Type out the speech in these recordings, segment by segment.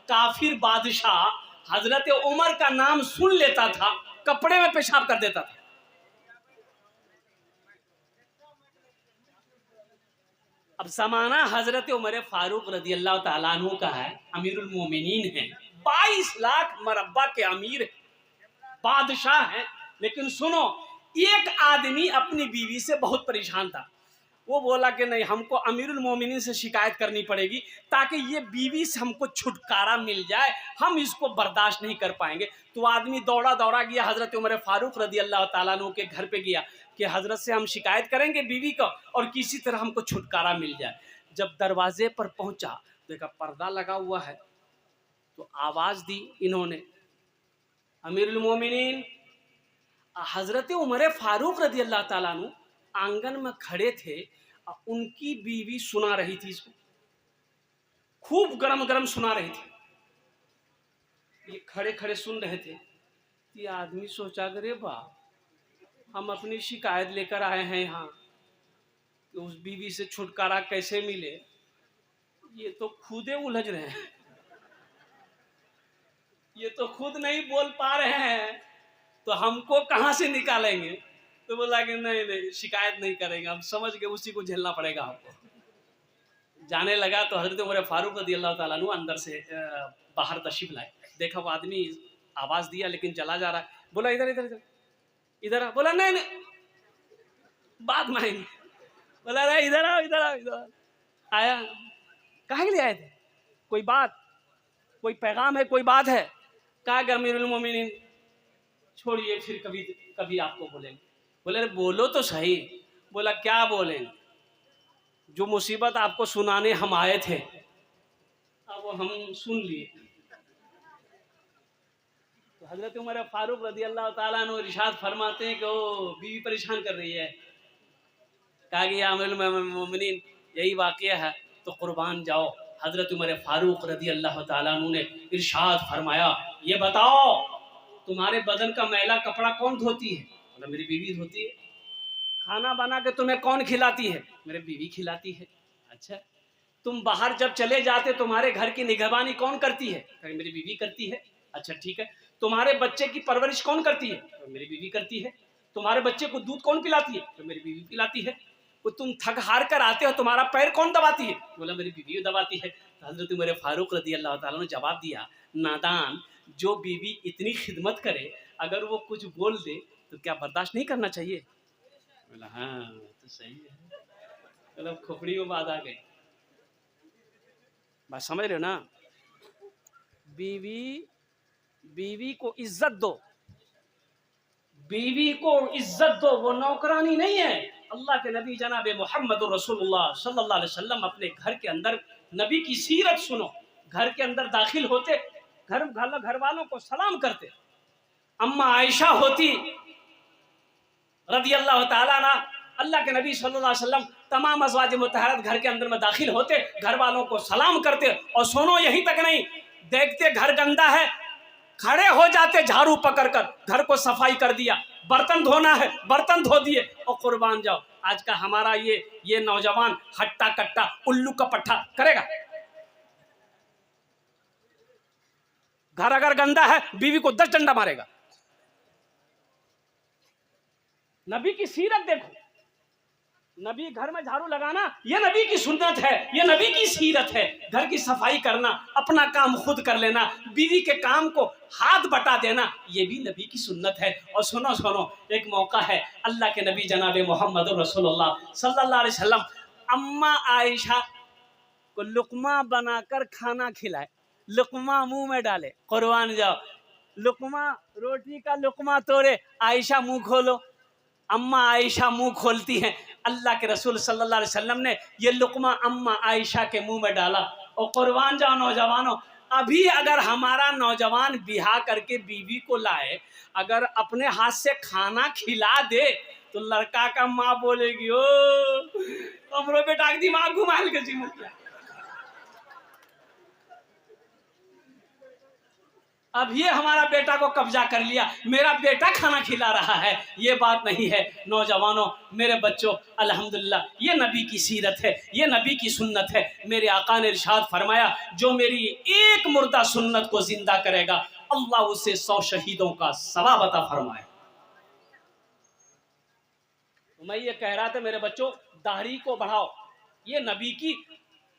काफिर बादशाह हजरत उमर का नाम सुन लेता था, कपड़े में पेशाब कर देता था। अब समाना हजरत उमर फारूक रदी अल्लाह ताला अन्हु का है, अमीरुल मोमिनीन है, 22 लाख मरब्बा के अमीर है, बादशाह है। लेकिन सुनो, एक आदमी अपनी बीवी से बहुत परेशान था। वो बोला कि नहीं, हमको अमीरुल मोमिनीन से शिकायत करनी पड़ेगी ताकि ये बीवी से हमको छुटकारा मिल जाए, हम इसको बर्दाश्त नहीं कर पाएंगे। तो आदमी दौड़ा दौड़ा गया हजरत उमर फारूक रदी अल्लाह ताला अन्हु के घर पे गया कि हजरत से हम शिकायत करेंगे बीवी को और किसी तरह हमको छुटकारा मिल जाए। जब दरवाजे पर पहुंचा, देखा पर्दा लगा हुआ है, तो आवाज दी इन्होंने, अमीरुल मोमिनीन। हजरत उमर फारूक रदी अल्लाह ताला अन्हु आंगन में खड़े थे, उनकी बीवी सुना रही थी इसको, खूब गरम गरम सुना रही थी। ये खड़े खड़े सुन रहे थे। ये आदमी सोचा करे वाह, हम अपनी शिकायत लेकर आए हैं यहाँ कि उस बीवी से छुटकारा कैसे मिले, ये तो खुदे उलझ रहे हैं, ये तो खुद नहीं बोल पा रहे हैं, तो हमको कहाँ से निकालेंगे। तो बोला कि नहीं नहीं, शिकायत नहीं करेंगे, हम समझ के उसी को झेलना पड़ेगा हमको। जाने लगा तो हजरत उमर फारूक रदी अल्लाह ताला अन्हु अंदर से बाहर तशरीफ लाए। देखा वो आदमी आवाज दिया लेकिन चला जा रहा है। बोला इधर इधर इधर इधर आ। बोला नहीं नहीं, बात मानेंगे। बोला अरे इधर आओ इधर आओ इधर आओ। आया, कहाँ के लिए आए थे? कोई बात, कोई पैगाम है, कोई बात है? कहा कि अमीरुल मोमिनीन छोड़िए, फिर कभी कभी आपको बोलेंगे। बोले अरे बोलो तो सही। बोला क्या बोलेंगे, जो मुसीबत आपको सुनाने हम आए थे अब वो हम सुन लिए। तो हजरत उमर फारूक रदी अल्लाह ताला अन्हु इरशाद फरमाते हैं कि वो बीवी परेशान कर रही है। कहा कि अमीरुल मोमिनीन यही वाक़या है तो कुर्बान जाओ। हजरत उमर फारूक रदी अल्लाह ताला अन्हु ने इरशाद फरमाया, ये बताओ तुम्हारे बदन का मैला कपड़ा कौन धोती है? बोला मेरी बीवी धोती है। खाना बना के तुम्हें कौन खिलाती है? मेरी बीवी खिलाती है। अच्छा, तुम बाहर जब चले जाते तुम्हारे घर की निगहबानी कौन करती है? मेरी बीवी करती है। अच्छा ठीक है, तुम्हारे बच्चे की परवरिश कौन करती है? मेरी बीवी करती है। तुम्हारे बच्चे को दूध कौन पिलाती है? मेरी बीवी पिलाती है। वो तुम थक हार कर आते हो, तुम्हारा पैर कौन दबाती है? बोला मेरी बीवी दबाती है। तो हजरत उमर फारूक रदी अल्लाह ताला ने जवाब दिया, नादान, जो बीवी इतनी खिदमत करे अगर वो कुछ बोल दे तो क्या बर्दाश्त नहीं करना चाहिए? बोला हाँ तो सही है। मतलब खोपड़ी में बात आ गई। बात समझ रहे हो ना? बीवी को इज्जत दो, बीवी को इज्जत दो, वो नौकरानी नहीं है। अल्लाह के नबी जनाब मोहम्मद रसूलुल्लाह सल्लल्लाहु अलैहि वसल्लम अपने घर के अंदर नबी की सीरत सुनो। घर के अंदर दाखिल होते, घर वालों को सलाम करते। अम्मा आयशा होती रदी अल्लाह ताला ना, अल्लाह के नबी सल्लल्लाहु अलैहि वसल्लम तमाम अज़वाज मुतहरत घर के अंदर में दाखिल होते, घर वालों को सलाम करते। और सुनो, यहीं तक नहीं, देखते घर गंदा है, खड़े हो जाते झाड़ू पकड़कर, घर को सफाई कर दिया। बर्तन धोना है, बर्तन धो दिए और कुर्बान जाओ। आज का हमारा ये नौजवान हट्टा कट्टा उल्लू का पट्टा करेगा। घर अगर गंदा है बीवी को 10 डंडा मारेगा। नबी की सीरत देखो, नबी घर में झाड़ू लगाना ये नबी की सुन्नत है, ये नबी की सीरत है। घर की सफाई करना, अपना काम खुद कर लेना, बीवी के काम को हाथ बटा देना, ये भी नबी की सुन्नत है। और सुनो सुनो, एक मौका है, अल्लाह के नबी जनाब मोहम्मद रसूलुल्लाह सल्लल्लाहु अलैहि वसल्लम अम्मा आयशा को लुकमा बनाकर खाना खिलाए, लुकमा मुंह में डाले, कुर्बान जाओ, लुकमा रोटी का लुकमा तोड़े, आयशा मुंह खोलो। अम्मा आयशा मुंह खोलती हैं, अल्लाह के रसूल सल्लल्लाहु अलैहि वसल्लम ने ये लुकमा अम्मा आयशा के मुंह में डाला। और कुर्बान जाओ नौजवानों, अभी अगर हमारा नौजवान बिहा करके बीवी को लाए, अगर अपने हाथ से खाना खिला दे तो लड़का का माँ बोलेगी, ओ हमरो बेटा के दिमाग घुमाल के जी। अब ये हमारा बेटा को कब्जा कर लिया, मेरा बेटा खाना खिला रहा है, ये बात नहीं है। नौजवानों, मेरे बच्चों, अल्हम्दुलिल्लाह ये नबी की सीरत है, ये नबी की सुन्नत है। मेरे आका ने इरशाद फरमाया, जो मेरी एक मुर्दा सुन्नत को जिंदा करेगा, अल्लाह उसे 100 शहीदों का सवाब अता फरमाए। तो मैं ये कह रहा था मेरे बच्चों, दाढ़ी को बढ़ाओ, ये नबी की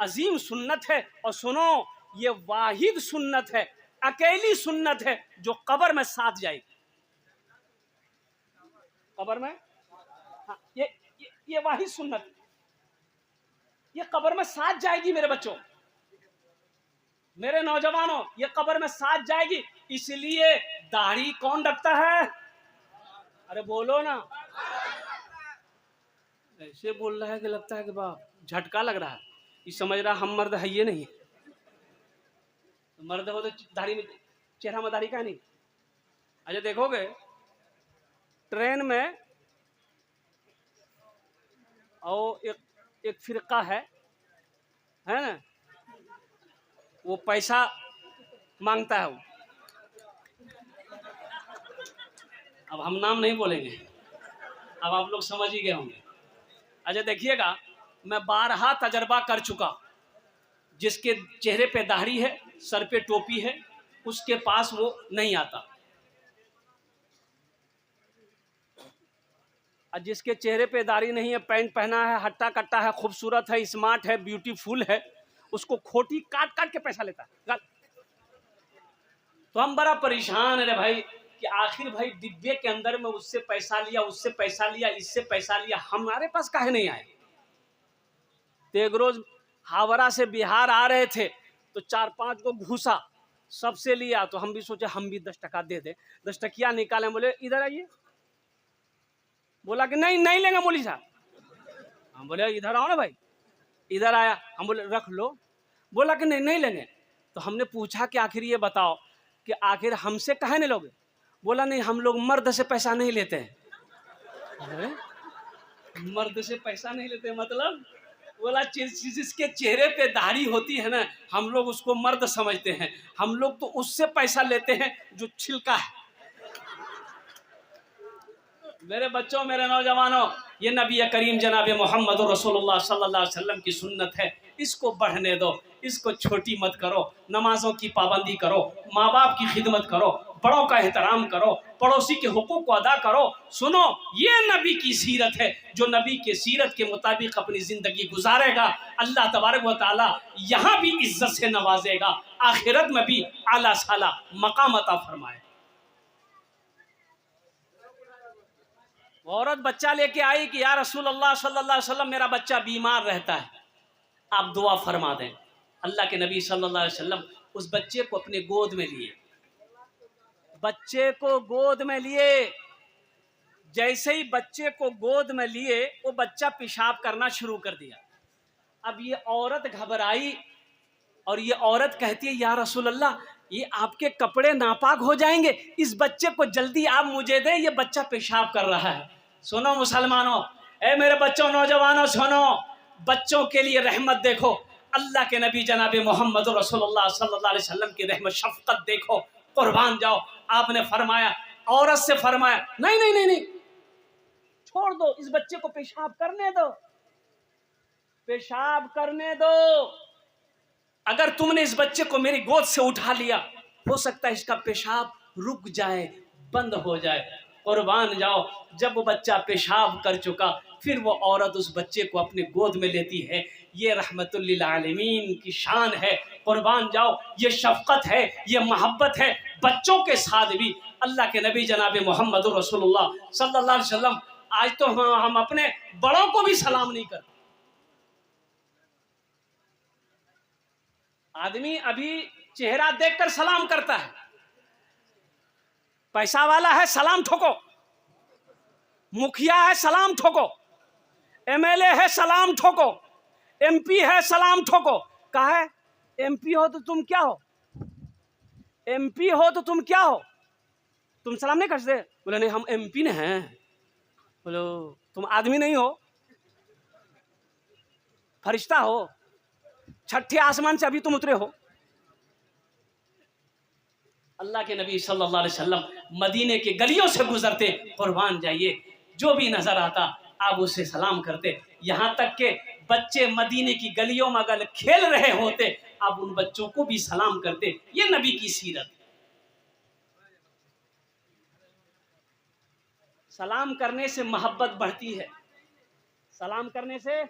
अजीम सुन्नत है। और सुनो, ये वाहिद सुन्नत है, अकेली सुन्नत है जो कब्र में साथ जाएगी। कब्र में, हाँ, ये वाहिद सुन्नत, ये कब्र में साथ जाएगी मेरे बच्चों, मेरे नौजवानों, ये कब्र में साथ जाएगी। इसलिए दाढ़ी कौन रखता है? अरे बोलो ना, ऐसे बोल रहा है कि लगता है कि बाप झटका लग रहा है। ये समझ रहा हम मर्द है, ये नहीं मर्द हो तो दाढ़ी में, चेहरा में दाढ़ी का नहीं। अच्छा देखोगे ट्रेन में, और एक फिरका है ना, वो पैसा मांगता है वो। अब हम नाम नहीं बोलेंगे, अब आप लोग समझ ही गए होंगे। अच्छा देखिएगा, मैं 12 तजर्बा कर चुका, जिसके चेहरे पे दाढ़ी है, सर पे टोपी है, उसके पास वो नहीं आता। और जिसके चेहरे पे दाढ़ी नहीं है, पैंट पहना है, हट्टा कट्टा है, खूबसूरत है, स्मार्ट है, ब्यूटीफुल है, उसको खोटी काट काट के पैसा लेता है। तो हम बड़ा परेशान है रे भाई कि आखिर भाई डिब्बे के अंदर में उससे पैसा लिया, उससे पैसा लिया, इससे पैसा लिया, हमारे पास काहे नहीं आए। तो एक रोज हावड़ा से बिहार आ रहे थे, तो 4-5 को घुसा सबसे लिया। तो हम भी सोचे हम भी 10 टका दे दे, 10 टकिया निकाले, बोले इधर आइए। बोला कि नहीं नहीं लेंगे मौलवी साहब। हम बोले इधर आओ ना भाई, इधर आया, हम बोले रख लो। बोला कि नहीं नहीं लेंगे। तो हमने पूछा कि आखिर ये बताओ कि आखिर हमसे काहे नहीं लोगे? बोला नहीं, हम लोग मर्द से पैसा नहीं लेते हैं। मर्द से पैसा नहीं लेते मतलब? बोला जिसके चेहरे पे दाढ़ी होती है ना, हम लोग उसको मर्द समझते हैं, हम लोग तो उससे पैसा लेते हैं जो छिलका है। मेरे बच्चों, मेरे नौजवानों, ये नबी करीम जनाब मोहम्मद रसूलुल्लाह सल्लल्लाहु अलैहि वसल्लम की सुन्नत है, इसको बढ़ने दो, इसको छोटी मत करो। नमाजों की पाबंदी करो, माँ बाप की खिदमत करो, बड़ों का एहतराम करो, पड़ोसी के हुकूक को अदा करो। सुनो, ये नबी की सीरत है, जो नबी के सीरत के मुताबिक अपनी ज़िंदगी गुजारेगा, अल्लाह तबारक व तआला यहाँ भी इज्जत से नवाजेगा, आखिरत में भी आला साला मकाम अता फरमाए। औरत बच्चा लेके आई कि या रसूल अल्लाह सल्लल्लाहु अलैहि वसल्लम, मेरा बच्चा बीमार रहता है, आप दुआ फरमा दें। अल्लाह के नबी सल्लल्लाहु अलैहि वसल्लम उस बच्चे को अपने गोद में लिए, बच्चे को गोद में लिए। जैसे ही बच्चे को गोद में लिए, वो बच्चा पेशाब करना शुरू कर दिया। अब ये औरत घबराई और ये औरत कहती है, या रसूल अल्लाह, ये आपके कपड़े नापाक हो जाएंगे, इस बच्चे को जल्दी आप मुझे दें, ये बच्चा पेशाब कर रहा है। सुनो मुसलमानों, ए मेरे बच्चों, नौजवानों, सुनो, बच्चों के लिए रहमत देखो, अल्लाह के नबी जनाब मोहम्मद रसूलुल्लाह सल्लल्लाहु अलैहि वसल्लम की रहमत शफकत देखो, कुर्बान जाओ। आपने फरमाया, औरत से फरमाया, नहीं नहीं नहीं नहीं, छोड़ दो, इस बच्चे को पेशाब करने दो, पेशाब करने दो। अगर तुमने इस बच्चे को मेरी गोद से उठा लिया, हो सकता है इसका पेशाब रुक जाए, बंद हो जाए। कुर्बान जाओ, जब वो बच्चा पेशाब कर चुका, फिर वो औरत उस बच्चे को अपने गोद में लेती है। ये रहमतुल लिल आलमीन की शान है। कुर्बान जाओ, ये शफकत है, ये मोहब्बत है बच्चों के साथ भी। अल्लाह के नबी जनाब मोहम्मद रसूलुल्लाह सल्लल्लाहु अलैहि वसल्लम, आज तो हम अपने बड़ों को भी सलाम नहीं करते। आदमी अभी चेहरा देखकर सलाम करता है, पैसा वाला है सलाम ठोको, मुखिया है सलाम ठोको, एमएलए है सलाम ठोको, एमपी है सलाम ठोको। कहा है एमपी हो तो तुम क्या हो, एमपी हो तो तुम क्या हो, तुम सलाम नहीं कर सकते? बोले नहीं, हम एमपी ने हैं। बोलो तुम आदमी नहीं हो, फरिश्ता हो, छठे आसमान से अभी तुम उतरे हो। अल्लाह के नबी सल्लल्लाहु अलैहि वसल्लम मदीने के गलियों से गुजरते, कुर्बान जाइए, जो भी नजर आता आप उससे सलाम करते। यहाँ तक के बच्चे मदीने की गलियों में अगर खेल रहे होते आप उन बच्चों को भी सलाम करते। ये नबी की सीरत। सलाम करने से मोहब्बत बढ़ती है, सलाम करने से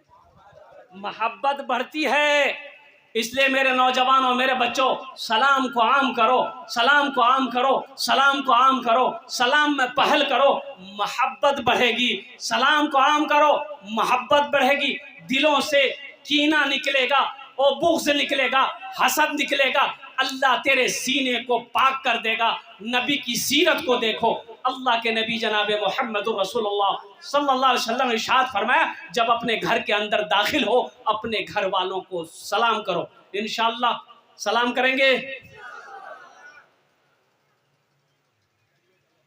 मोहब्बत बढ़ती है। इसलिए मेरे नौजवानों, मेरे बच्चों, सलाम को आम करो, सलाम को आम करो, सलाम को आम करो, सलाम में पहल करो, मोहब्बत बढ़ेगी। सलाम को आम करो, मोहब्बत बढ़ेगी। दिलों से कीना निकलेगा और बुग़्ज़ निकलेगा, हसद निकलेगा, अल्लाह तेरे सीने को पाक कर देगा। नबी की सीरत को देखो। अल्लाह के नबी जनाब मोहम्मद रसूलुल्लाह सल्लल्लाहु अलैहि वसल्लम ने इरशाद फरमाया, जब अपने घर के अंदर दाखिल हो अपने घर वालों को सलाम करो। इंशाअल्लाह सलाम करेंगे।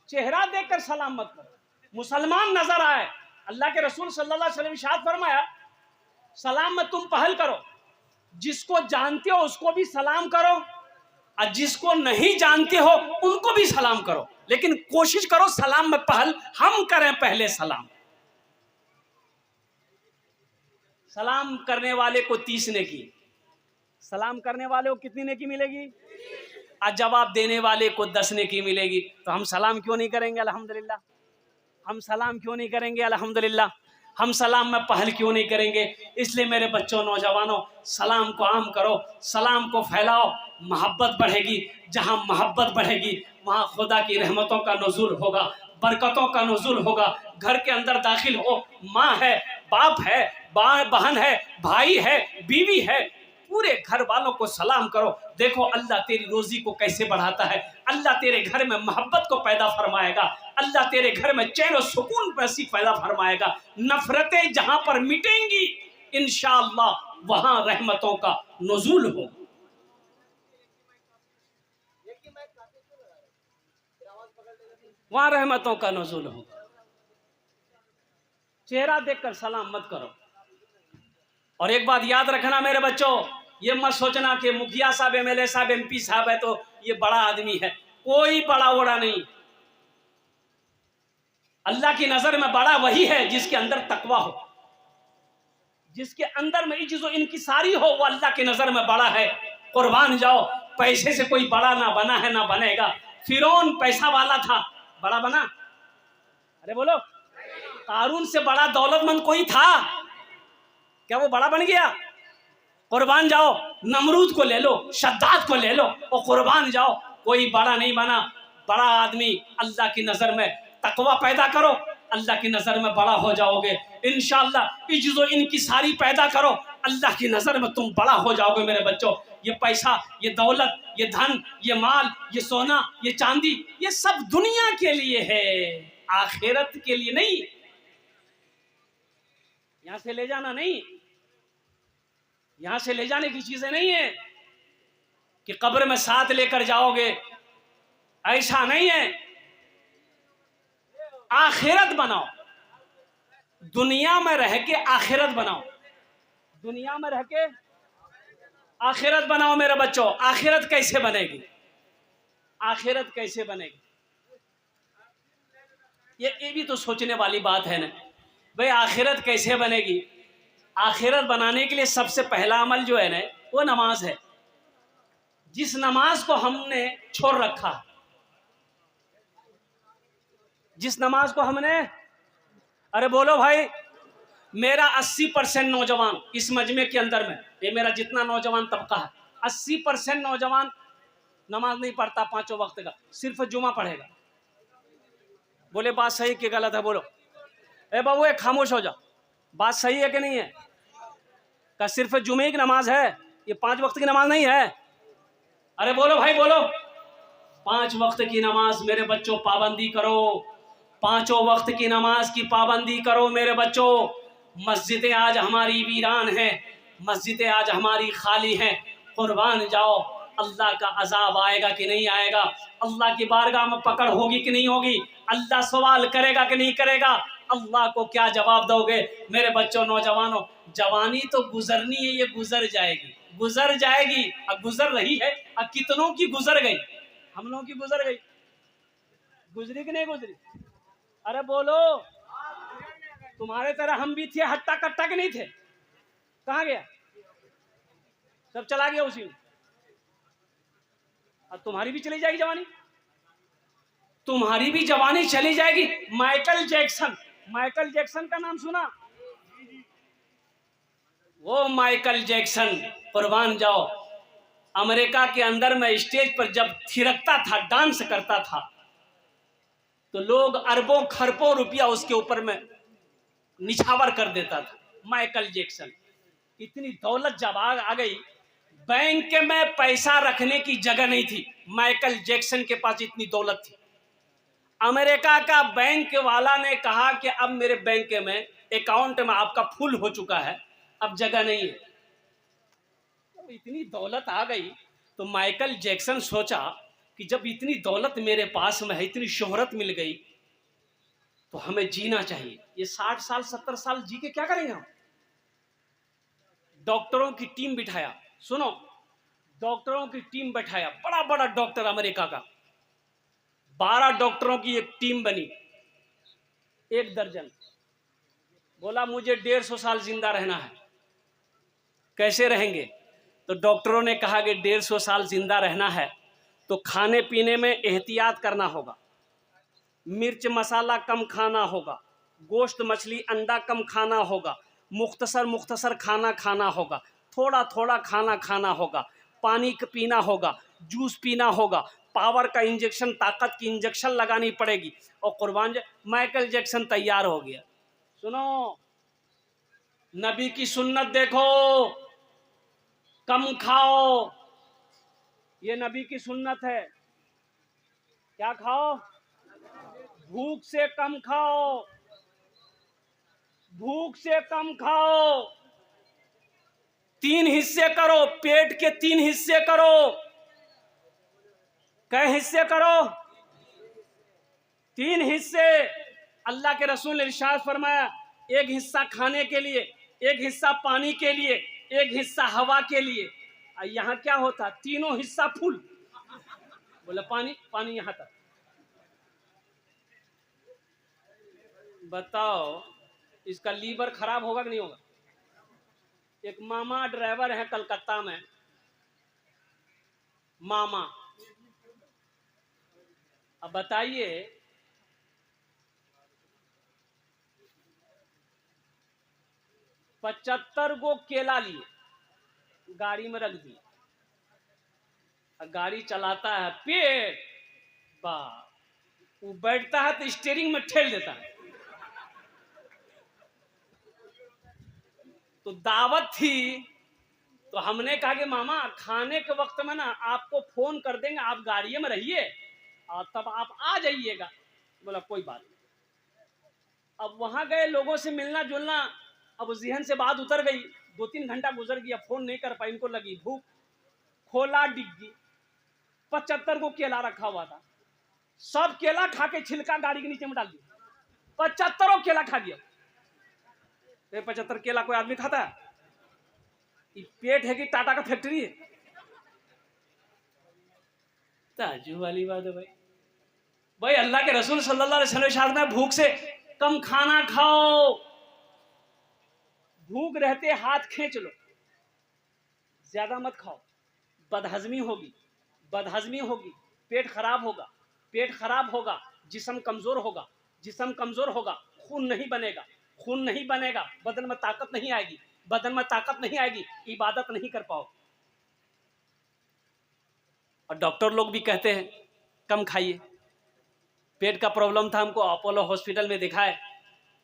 चेहरा देखकर सलाम मत करो, मुसलमान नजर आए। अल्लाह के रसूल सल्लल्लाहु अलैहि वसल्लम इरशाद फरमाया, सलाम में तुम पहल करो, जिसको जानते हो उसको भी सलाम करो और जिसको नहीं जानते हो उनको भी सलाम करो, लेकिन कोशिश करो सलाम में पहल हम करें, पहले सलाम। सलाम करने वाले को 30 नेकी, सलाम करने वाले को कितनी नेकी मिलेगी? और जवाब देने वाले को 10 नेकी मिलेगी। तो हम सलाम क्यों नहीं करेंगे? अल्हम्दुलिल्लाह। हम सलाम क्यों नहीं करेंगे? अल्हम्दुलिल्लाह। हम सलाम में पहल क्यों नहीं करेंगे? इसलिए मेरे बच्चों, नौजवानों, सलाम को आम करो, सलाम को फैलाओ, मोहब्बत बढ़ेगी। जहाँ मोहब्बत बढ़ेगी वहाँ खुदा की रहमतों का नुज़ूल होगा, बरकतों का नुज़ूल होगा। घर के अंदर दाखिल हो, माँ है, बाप है, बहन है, भाई है, बीवी है, पूरे घर वालों को सलाम करो। देखो अल्लाह तेरी रोजी को कैसे बढ़ाता है। अल्लाह तेरे घर में मोहब्बत को पैदा फरमाएगा। अल्लाह तेरे घर में चैन और सुकून पैसी पैदा फरमाएगा। नफरतें जहां पर मिटेंगी इंशाअल्लाह वहां रहमतों का नुज़ूल हो। वहां रहमतों का नुज़ूल हो। चेहरा देखकर सलाम मत करो। और एक बात याद रखना मेरे बच्चों, ये मत सोचना कि मुखिया साहब, एमएलए साहब, एमपी साहब है तो ये बड़ा आदमी है। कोई बड़ा बड़ा नहीं। अल्लाह की नजर में बड़ा वही है जिसके अंदर तकवा हो, जिसके अंदर में इज्जत और इनकिसारी हो, वो अल्लाह की नजर में बड़ा है। कुर्बान जाओ, पैसे से कोई बड़ा ना बना है ना बनेगा। फिरौन पैसा वाला था, बड़ा बना? अरे बोलो, कारून से बड़ा दौलतमंद कोई था क्या? वो बड़ा बन गया? कुर्बान जाओ, नमरूद को ले लो, शद्दाद को ले लो और कुर्बान जाओ, कोई बड़ा नहीं बना। बड़ा आदमी अल्लाह की नजर में तकवा पैदा करो, अल्लाह की नजर में बड़ा हो जाओगे इंशाअल्लाह। इज्जो इनकिसारी पैदा करो, अल्लाह की नजर में तुम बड़ा हो जाओगे मेरे बच्चों। ये पैसा, ये दौलत, ये धन, ये माल, ये सोना, ये चांदी, ये सब दुनिया के लिए है, आखिरत के लिए नहीं। यहां से ले जाना नहीं, यहां से ले जाने की चीजें नहीं है कि कब्र में साथ लेकर जाओगे, ऐसा नहीं है। आखिरत बनाओ, दुनिया में रह के आखिरत बनाओ, दुनिया में रह के आखिरत बनाओ मेरे बच्चों। आखिरत कैसे बनेगी? आखिरत कैसे बनेगी? ये भी तो सोचने वाली बात है ना भाई, आखिरत कैसे बनेगी? आखिरत बनाने के लिए सबसे पहला अमल जो है ना, वो नमाज है। जिस नमाज को हमने छोड़ रखा, जिस नमाज को हमने, अरे बोलो भाई, मेरा 80% नौजवान इस मजमे के अंदर में, ये मेरा जितना नौजवान तबका है, 80% नौजवान नमाज नहीं पढ़ता 5 वक्त का, सिर्फ जुमा पढ़ेगा। बोले बात सही कि गलत है? बोलो। ए बाबू, एक खामोश हो जाओ, बात सही है कि नहीं है? का सिर्फ जुमे की नमाज है, ये 5 वक्त की नमाज नहीं है। अरे बोलो भाई बोलो। 5 वक्त की नमाज मेरे बच्चों पाबंदी करो, 5 वक्त की नमाज की पाबंदी करो मेरे बच्चों। मस्जिदें आज हमारी वीरान हैं, मस्जिदें आज हमारी खाली हैं। कुर्बान जाओ, अल्लाह का अजाब आएगा कि नहीं आएगा? अल्लाह की बारगाह में पकड़ होगी कि नहीं होगी? अल्लाह सवाल करेगा कि नहीं करेगा? अल्लाह को क्या जवाब दोगे मेरे बच्चों, नौजवानों? जवानी तो गुजरनी है, ये गुजर जाएगी, गुजर जाएगी। अब गुजर रही है, अब कितनों की गुजर गई। हम लोगों की गुजर गई, गुजरी कि नहीं गुजरी? अरे बोलो, तुम्हारे तरह हम भी थे, हट्टा कट्टा के नहीं थे? कहाँ गया? सब चला गया उसी में। अब तुम्हारी भी चली जाएगी जवानी, तुम्हारी भी जवानी चली जाएगी। माइकल जैक्सन, माइकल जैक्सन का नाम सुना? वो माइकल जैक्सन कुर्बान जाओ, अमेरिका के अंदर में स्टेज पर जब थिरकता था, डांस करता था, तो लोग अरबों खरबों रुपया उसके ऊपर में निछावर कर देता था। माइकल जैक्सन, इतनी दौलत जब आ गई, बैंक में पैसा रखने की जगह नहीं थी। माइकल जैक्सन के पास इतनी दौलत थी। अमेरिका का बैंक वाला ने कहा कि अब मेरे बैंक में अकाउंट में आपका फुल हो चुका है, अब जगह नहीं है। तो इतनी दौलत आ गई तो माइकल जैक्सन सोचा कि जब इतनी दौलत मेरे पास में है, इतनी शोहरत मिल गई, तो हमें जीना चाहिए। ये 60 साल 70 साल जी के क्या करेंगे हम? डॉक्टरों की टीम बिठाया, सुनो, डॉक्टरों की टीम बैठाया, बड़ा बड़ा डॉक्टर अमेरिका का, 12 डॉक्टरों की एक टीम बनी, 1 दर्जन। बोला मुझे 150 साल जिंदा रहना है। कैसे रहेंगे? तो डॉक्टरों ने कहा कि 150 साल जिंदा रहना है तो खाने पीने में एहतियात करना होगा, मिर्च मसाला कम खाना होगा, गोश्त मछली अंडा कम खाना होगा, मुख्तसर मुख्तसर खाना खाना होगा, थोड़ा थोड़ा खाना खाना होगा, पानी पीना होगा, जूस पीना होगा, पावर का इंजेक्शन, ताकत की इंजेक्शन लगानी पड़ेगी। और कुर्बान माइकल जैक्सन तैयार हो गया। सुनो, नबी की सुन्नत देखो, कम खाओ, ये नबी की सुन्नत है। क्या खाओ? भूख से कम खाओ, भूख से कम खाओ। 3 हिस्से करो, पेट के 3 हिस्से करो। कै हिस्से करो? 3 हिस्से। अल्लाह के रसूल ने इरशाद फरमाया, 1 हिस्सा खाने के लिए, 1 हिस्सा पानी के लिए, 1 हिस्सा हवा के लिए। यहाँ क्या होता? तीनों हिस्सा फुल। बोला पानी, पानी यहाँ तक। बताओ इसका लीवर खराब होगा कि नहीं होगा? एक मामा ड्राइवर है कलकत्ता में, मामा। अब बताइए, 75 गो केला लिए, गाड़ी में रख दिए, गाड़ी चलाता है, पेट बा, वो बैठता है तो स्टीयरिंग में ठेल देता है। तो दावत थी, तो हमने कहा कि मामा खाने के वक्त में ना आपको फोन कर देंगे, आप गाड़ी में रहिए और तब आप आ जाइएगा। बोला कोई बात नहीं। अब वहां गए, लोगों से मिलना जुलना, अब जहन से बात उतर गई। 2-3 घंटा गुजर गया, फोन नहीं कर पाई, इनको लगी भूख, खोला डिग्गी, 75 को केला रखा हुआ था, सब केला खा के छिलका गाड़ी के नीचे में डाल दिया, 75 केला खा गया। 75 केला कोई आदमी खाता है? पेट है कि टाटा का फैक्ट्री है? ताजू वाली बात है भाई। भाई अल्लाह के रसूल सल्लल्लाहु अलैहि वसल्लम में भूख से कम खाना खाओ, भूख रहते हाथ खींच लो, ज्यादा मत खाओ, बदहजमी होगी, बदहजमी होगी, पेट खराब होगा, पेट खराब होगा, जिस्म कमजोर होगा, जिस्म कमजोर होगा, खून नहीं बनेगा, खून नहीं बनेगा, बदन में ताकत नहीं आएगी, बदन में ताकत नहीं आएगी, इबादत नहीं कर पाओ। और डॉक्टर लोग भी कहते हैं कम खाइए। पेट का प्रॉब्लम था, हमको अपोलो हॉस्पिटल में दिखाए,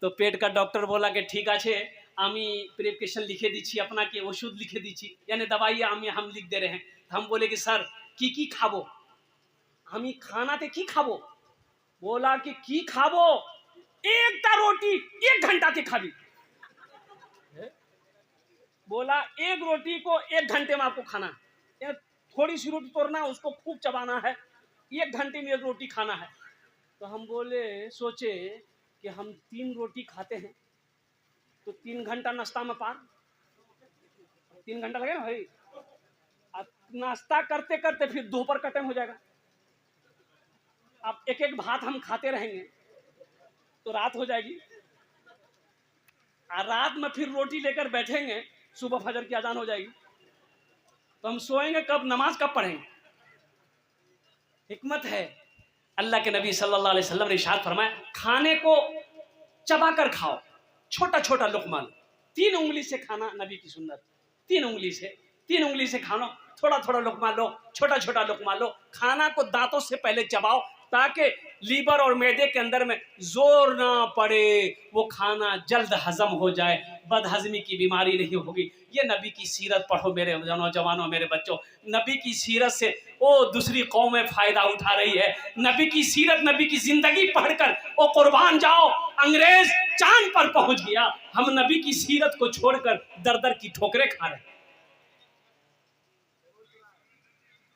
तो पेट का डॉक्टर बोला कि ठीक আছে আমি প্রেসক্রিপশন লিখে দিচ্ছি আপনাকে, ওষুধ লিখে দিচ্ছি, यानी दवाई हम लिख दे रहे हैं। हम बोले कि सर की खाबो, আমি খানাতে কি খাবো? बोला कि की खाबो, एकटा रोटी 1 घंटा के खाबी। बोला 1 रोटी को 1 घंटे में आपको खाना है, थोड़ी सी रोटी तोड़ना, उसको खूब चबाना है, 1 घंटे में 1 रोटी खाना है। तो हम बोले, सोचे कि हम 3 रोटी खाते हैं तो 3 घंटा नाश्ता में पार, 3 घंटा लगे ना भाई। अब नाश्ता करते करते फिर दोपहर का टाइम हो जाएगा, अब एक एक भात हम खाते रहेंगे तो रात हो जाएगी, और रात में फिर रोटी लेकर बैठेंगे, सुबह फजर की अजान हो जाएगी, तो हम सोएंगे कब, नमाज कब पढ़ेंगे? हिकमत है। अल्लाह के नबी सल्लल्लाहु अलैहि वसल्लम ने इरशाद फरमाया, खाने को चबा कर खाओ, छोटा छोटा लुकमा लो। 3 उंगली से खाना नबी की सुन्नत, 3 उंगली से खाना, थोड़ा थोड़ा लुकमा लो, छोटा छोटा लुकमा लो। खाना को दांतों से पहले चबाओ ताकि लीवर और मैदे के अंदर में जोर ना पड़े, वो खाना जल्द हजम हो जाए, बदहजमी की बीमारी नहीं होगी। ये नबी की सीरत पढ़ो मेरे नौजवानों, मेरे बच्चों। नबी की सीरत से वो दूसरी कौमें फायदा उठा रही है। नबी की सीरत, नबी की जिंदगी पढ़कर वो कुर्बान जाओ, अंग्रेज चांद पर पहुंच गया, हम नबी की सीरत को छोड़कर दर दर की ठोकरें खा रहे हैं।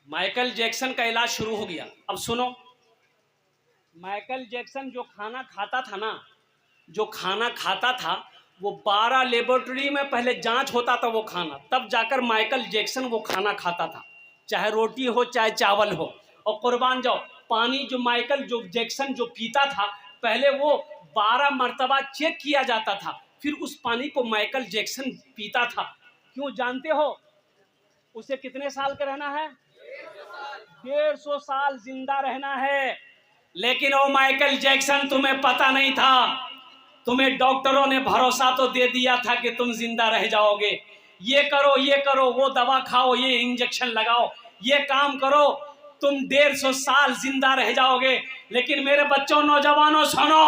माइकल जैक्सन का इलाज शुरू हो गया। अब सुनो, माइकल जैक्सन जो खाना खाता था ना, जो खाना खाता था, वो 12 लेबोरेटरी में पहले जांच होता था वो खाना, तब जाकर माइकल जैक्सन वो खाना खाता था, चाहे रोटी हो चाहे चावल हो। और कुर्बान जाओ, पानी जो माइकल जो जैक्सन जो पीता था, पहले वो 12 मरतबा चेक किया जाता था, फिर उस पानी को माइकल जैक्सन पीता था। क्यों जानते हो? उसे कितने साल का रहना है? 150 साल जिंदा रहना है। लेकिन ओ माइकल जैक्सन, तुम्हें पता नहीं था, तुम्हें डॉक्टरों ने भरोसा तो दे दिया था कि तुम जिंदा रह जाओगे, ये करो, वो दवा खाओ, ये इंजेक्शन लगाओ, ये काम करो, तुम 150 साल जिंदा रह जाओगे। लेकिन मेरे बच्चों, नौजवानों, सुनो,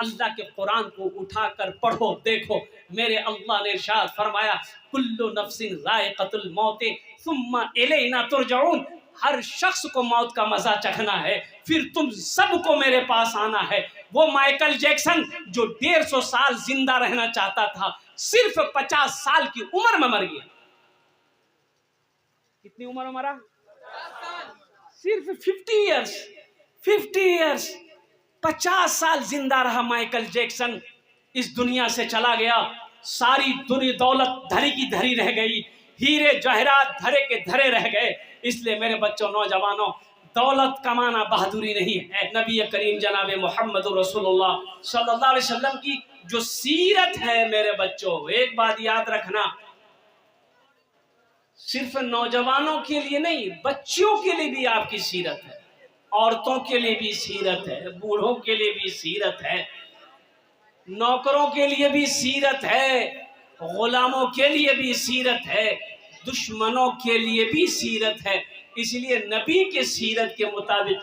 अल्लाह के कुरान को उठाकर पढ़ो, देखो, मेरे अल्लाह ने इरशाद फरमाया, कुल्लु नफ्सिन ज़ाइक़तुल मौत सुम्मा इलैना तुरजऊन। हर शख्स को मौत का मजा चखना है, फिर तुम सबको मेरे पास आना है। वो माइकल जैक्सन जो 150 साल जिंदा रहना चाहता था, सिर्फ 50 साल की उम्र में मर गया। कितनी उम्र में मरा? सिर्फ 50 इयर्स, 50 साल जिंदा रहा माइकल जैक्सन, इस दुनिया से चला गया। सारी दुनिया दौलत धरी की धरी रह गई, हीरे जवाहरात धरे के धरे रह गए। इसलिए मेरे बच्चों, नौजवानों, दौलत कमाना बहादुरी नहीं है। नबी करीम जनाब मोहम्मद रसूलुल्लाह सल्लल्लाहु अलैहि वसल्लम की जो सीरत है मेरे बच्चों, एक बात याद रखना, सिर्फ नौजवानों के लिए नहीं, बच्चों के लिए भी आपकी सीरत है, औरतों के लिए भी सीरत है, बूढ़ों के लिए भी सीरत है, नौकरों के लिए भी सीरत है, गुलामों के लिए भी सीरत है, दुश्मनों के लिए भी सीरत है। इसलिए नबी के सीरत के मुताबिक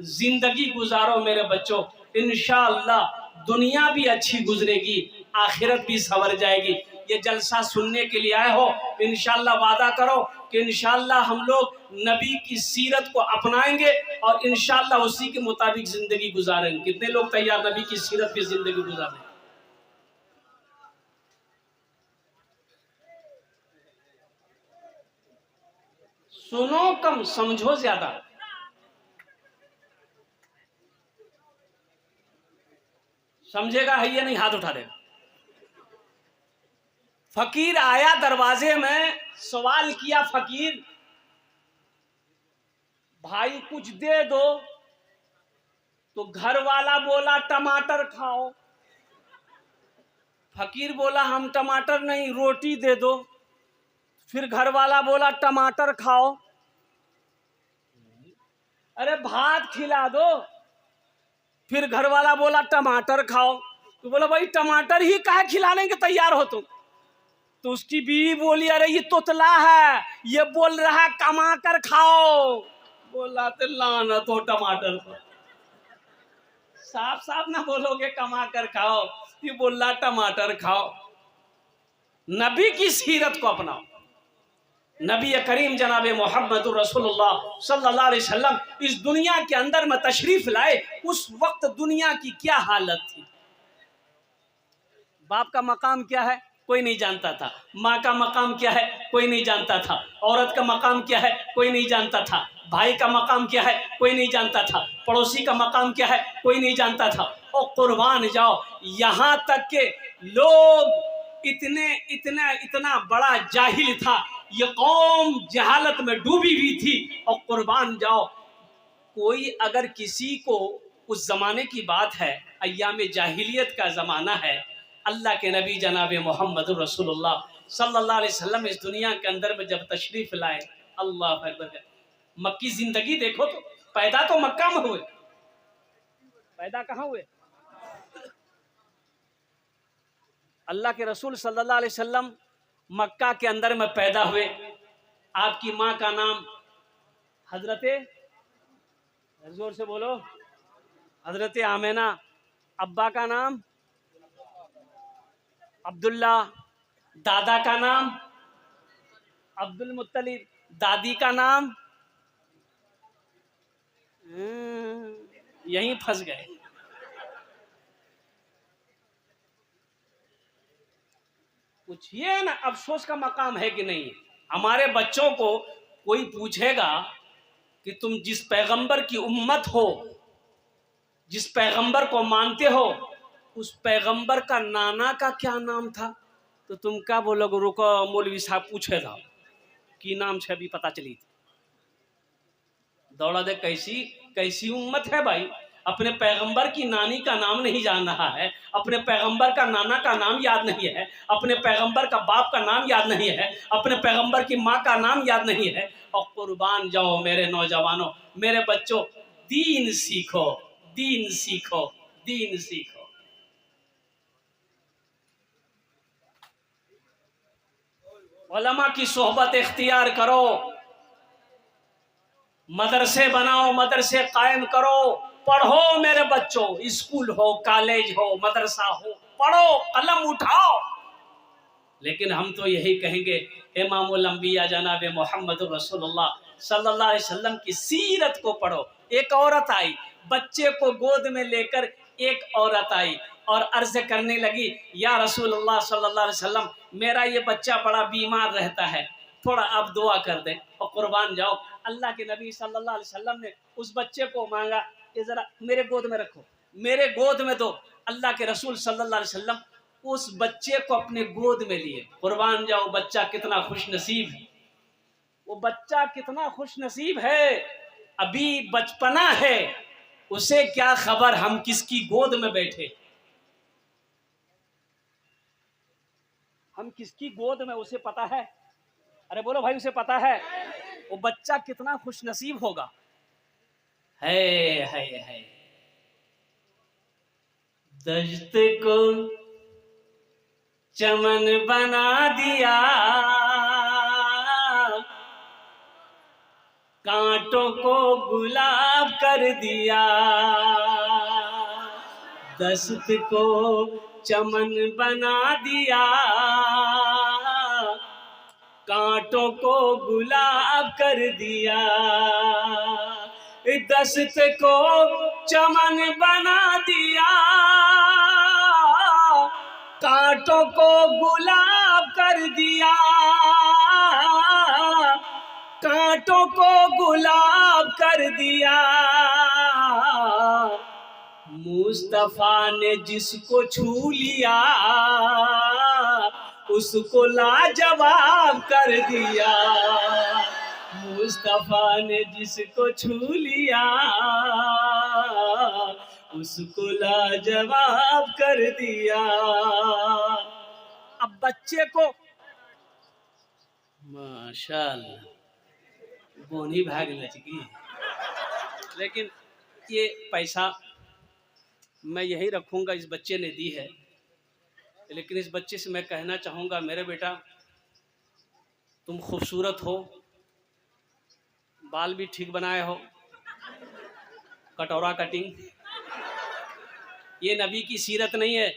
जिंदगी गुजारो मेरे बच्चों, इंशाअल्लाह दुनिया भी अच्छी गुजरेगी, आखिरत भी संवर जाएगी। ये जलसा सुनने के लिए आए हो, इंशाअल्लाह वादा करो कि इंशाअल्लाह हम लोग नबी की सीरत को अपनाएंगे और इंशाअल्लाह उसी के मुताबिक जिंदगी गुजारेंगे। कितने लोग तैयार नबी की सीरत पे जिंदगी गुजारने? सुनो कम, समझो ज्यादा। समझेगा है या नहीं? हाथ उठा देगा। फकीर आया दरवाजे में, सवाल किया फकीर, भाई कुछ दे दो। तो घर वाला बोला टमाटर खाओ। फकीर बोला हम टमाटर नहीं, रोटी दे दो। फिर घर वाला बोला टमाटर खाओ। अरे भात खिला दो। फिर घर वाला बोला टमाटर खाओ। तो बोला भाई टमाटर ही काहे खिलाने के तैयार हो तुम? तो उसकी बीवी बोली अरे ये तोतला है, ये बोल रहा है कमा कर खाओ। बोला तो लानत हो टमाटर पर, साफ साफ ना बोलोगे कमा कर खाओ, ये बोल रहा टमाटर खाओ। नबी की सीरत को अपनाओ। नबी करीम जनाब मोहम्मद रसूलुल्लाह सल्लल्लाहु अलैहि वसल्लम इस दुनिया के अंदर में तशरीफ लाए, उस वक्त दुनिया की क्या हालत थी। बाप का मकाम क्या है कोई नहीं जानता था, माँ का मकाम क्या है कोई नहीं जानता था, औरत का मकाम क्या है कोई नहीं जानता था, भाई का मकाम क्या है कोई नहीं जानता था, पड़ोसी का मकाम क्या है कोई नहीं जानता था। और कुर्बान जाओ, यहाँ तक के लोग इतना बड़ा जाहिल था, ये कौम जहालत में डूबी हुई थी। और कुर्बान जाओ, कोई अगर किसी को, उस ज़माने की बात है, अय्याम जाहिलियत का ज़माना है, अल्लाह के नबी जनाब मोहम्मद रसूलुल्लाह सल्लल्लाहु अलैहि वसल्लम इस दुनिया के अंदर में जब तशरीफ़ लाए, अल्लाह अकबर, मक्की ज़िंदगी देखो तो, पैदा तो मक्का में हुए, पैदा कहाँ हुए? अल्लाह के रसूल सल्लल्लाहु अलैहि वसल्लम मक्का के अंदर में पैदा हुए। आपकी माँ का नाम हजरते, जोर से बोलो, हजरत आमेना। अब्बा का नाम अब्दुल्ला, दादा का नाम अब्दुल मुत्तलिब, दादी का नाम यहीं फंस गए। पूछिए ना, अफसोस का मकाम है कि नहीं? हमारे बच्चों को कोई पूछेगा कि तुम जिस पैगंबर की उम्मत हो, जिस पैगंबर को मानते हो, उस पैगंबर का नाना का क्या नाम था? तो तुम क्या बोलोगे? रुको, मौलवी साहब पूछेगा कि नाम से अभी पता चली थी। दौड़ा दे, कैसी कैसी उम्मत है भाई, अपने पैगंबर की नानी का नाम नहीं जान रहा है, अपने पैगंबर का नाना का नाम याद नहीं है, अपने पैगंबर का बाप का नाम याद नहीं है, अपने पैगंबर की माँ का नाम याद नहीं है। और कुर्बान जाओ मेरे नौजवानों, मेरे बच्चों, दीन सीखो, दीन सीखो, दीन सीखो। उलमा की सोहबत इख्तियार करो, मदरसे बनाओ, मदरसे कायम करो, पढ़ो मेरे बच्चों, स्कूल हो, कॉलेज हो, मदरसा हो, पढ़ो, कलम उठाओ। लेकिन हम तो यही कहेंगे, इमामुल अंबिया जनाब मोहम्मद रसूलुल्लाह सल्लल्लाहु अलैहि वसल्लम की सीरत को पढ़ो। एक औरत आई, बच्चे को गोद में लेकर एक औरत आई और अर्ज करने लगी, या रसूलुल्लाह सल्लल्लाहु अलैहि वसल्लम, मेरा ये बच्चा बड़ा बीमार रहता है, थोड़ा आप दुआ कर दें। और कुर्बान जाओ, अल्लाह के नबी सल्लल्लाहु अलैहि वसल्लम ने उस बच्चे को मांगा, ये जरा मेरे गोद में रखो, मेरे गोद में दो। अल्लाह के रसूल सल्लल्लाहु अलैहि वसल्लम उस बच्चे को अपने गोद में लिए। कुर्बान जाओ, बच्चा कितना खुश नसीब है, वो बच्चा कितना खुश नसीब है, अभी बचपना है, उसे क्या खबर हम किसकी गोद में बैठे, हम किसकी गोद में, उसे पता है? अरे बोलो भाई, उसे पता है? वो बच्चा कितना खुश नसीब होगा। है दश्त को चमन बना दिया, कांटों को गुलाब कर दिया, दस्त को चमन बना दिया, कांटों को गुलाब कर दिया, दस्त को चमन बना दिया, कांटों को गुलाब कर दिया, कांटों को गुलाब कर दिया। मुस्तफा ने जिसको छू लिया, उसको लाजवाब कर दिया। मुस्तफा ने जिसको छू लिया, उसको लाजवाब कर दिया। अब बच्चे को माशाअल्लाह बोनी भाग लचकी, लेकिन ये पैसा मैं यही रखूंगा, इस बच्चे ने दी है। लेकिन इस बच्चे से मैं कहना चाहूँगा, मेरे बेटा तुम खूबसूरत हो, बाल भी ठीक बनाए हो, कटोरा कटिंग, ये नबी की सीरत नहीं है,